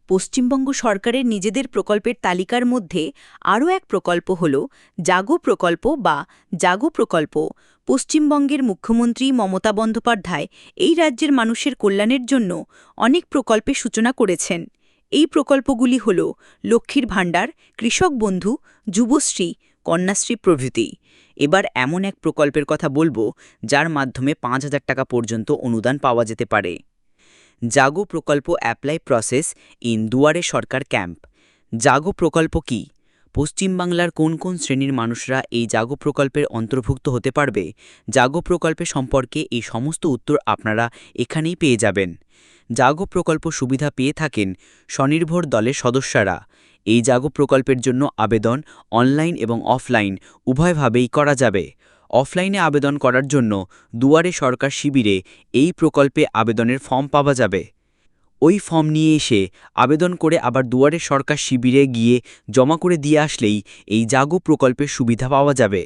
পশ্চিমবঙ্গ সরকারের নিজেদের প্রকল্পের তালিকার মধ্যে আরও এক প্রকল্প হল জাগো প্রকল্প বা জাগো প্রকল্প। পশ্চিমবঙ্গের মুখ্যমন্ত্রী মমতা বন্দ্যোপাধ্যায় এই রাজ্যের মানুষের কল্যাণের জন্য অনেক প্রকল্পের সূচনা করেছেন। এই প্রকল্পগুলি হল লক্ষ্মীর ভাণ্ডার, কৃষক বন্ধু, যুবশ্রী, কন্যাশ্রী প্রভৃতি। এবার এমন এক প্রকল্পের কথা বলবো যার মাধ্যমে ৫,০০০ টাকা পর্যন্ত অনুদান পাওয়া যেতে পারে। জাগো প্রকল্প অ্যাপ্লাই প্রসেস ইন দুয়ারে সরকার ক্যাম্প। জাগো প্রকল্প কি? পশ্চিমবাংলার কোন কোন শ্রেণীর মানুষরা এই জাগো প্রকল্পের অন্তর্ভুক্ত হতে পারবে? জাগো প্রকল্পে সম্পর্কে এই সমস্ত উত্তর আপনারা এখানেই পেয়ে যাবেন। জাগো প্রকল্প সুবিধা পেয়ে থাকেন স্বনির্ভর দলের সদস্যরা। এই জাগো প্রকল্পের জন্য আবেদন অনলাইন এবং অফলাইন উভয়ভাবেই করা যাবে। অফলাইনে আবেদন করার জন্য দুয়ারে সরকার শিবিরে এই প্রকল্পে আবেদনের ফর্ম পাওয়া যাবে। ওই ফর্ম নিয়ে এসে আবেদন করে আবার দুয়ারে সরকার শিবিরে গিয়ে জমা করে দিয়ে আসলেই এই জাগো প্রকল্পের সুবিধা পাওয়া যাবে।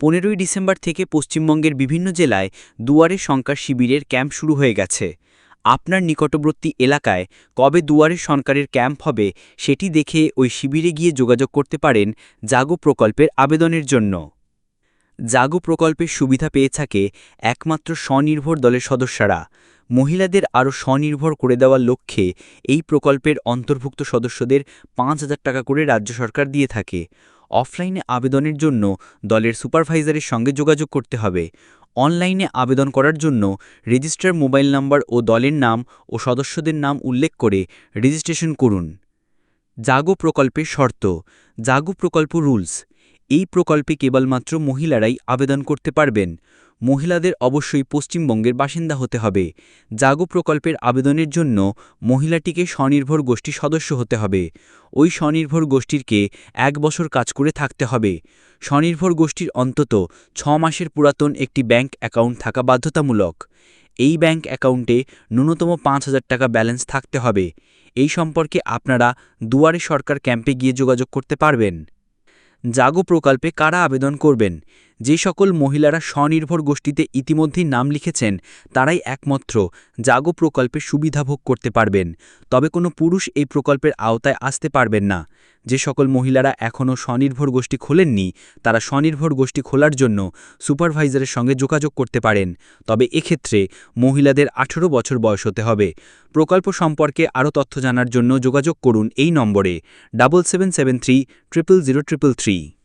15ই ডিসেম্বর থেকে পশ্চিমবঙ্গের বিভিন্ন জেলায় দুয়ারে সরকার শিবিরের ক্যাম্প শুরু হয়ে গেছে। আপনার নিকটবর্তী এলাকায় কবে দুয়ারে সরকারের ক্যাম্প হবে সেটি দেখে ওই শিবিরে গিয়ে যোগাযোগ করতে পারেন জাগো প্রকল্পের আবেদনের জন্য। জাগো প্রকল্পের সুবিধা পেয়ে থাকে একমাত্র স্বনির্ভর দলের সদস্যরা। মহিলাদের আরও স্বনির্ভর করে দেওয়ার লক্ষ্যে এই প্রকল্পের অন্তর্ভুক্ত সদস্যদের ৫,০০০ টাকা করে রাজ্য সরকার দিয়ে থাকে। অফলাইনে আবেদনের জন্য দলের সুপারভাইজারের সঙ্গে যোগাযোগ করতে হবে। অনলাইনে আবেদন করার জন্য রেজিস্টার মোবাইল নম্বর ও দলের নাম ও সদস্যদের নাম উল্লেখ করে রেজিস্ট্রেশন করুন। জাগো প্রকল্পের শর্ত। জাগো প্রকল্প রুলস। এই প্রকল্পে কেবলমাত্র মহিলারাই আবেদন করতে পারবেন। মহিলাদের অবশ্যই পশ্চিমবঙ্গের বাসিন্দা হতে হবে। জাগো প্রকল্পের আবেদনের জন্য মহিলাটিকে স্বনির্ভর গোষ্ঠী সদস্য হতে হবে। ওই স্বনির্ভর গোষ্ঠীরকে ১ বছর কাজ করে থাকতে হবে। স্বনির্ভর গোষ্ঠীর অন্তত ৬ মাসের পুরাতন একটি ব্যাংক অ্যাকাউন্ট থাকা বাধ্যতামূলক। এই ব্যাংক অ্যাকাউন্টে ন্যূনতম ৫,০০০ টাকা ব্যালেন্স থাকতে হবে। এই সম্পর্কে আপনারা দুয়ারে সরকার ক্যাম্পে গিয়ে যোগাযোগ করতে পারবেন। জাগো প্রকল্পে কারা আবেদন করবেন? যে সকল মহিলারা স্বনির্ভর গোষ্ঠীতে ইতিমধ্যেই নাম লিখেছেন তারাই একমাত্র জাগো প্রকল্পের সুবিধা ভোগ করতে পারবেন। তবে কোনো পুরুষ এই প্রকল্পের আওতায় আসতে পারবেন না। যে সকল মহিলারা এখনও স্বনির্ভর গোষ্ঠী খোলেননি তারা স্বনির্ভর গোষ্ঠী খোলার জন্য সুপারভাইজারের সঙ্গে যোগাযোগ করতে পারেন। তবে এক্ষেত্রে মহিলাদের ১৮ বছর বয়স হতে হবে। প্রকল্প সম্পর্কে আরও তথ্য জানার জন্য যোগাযোগ করুন এই নম্বরে 7773 0003333।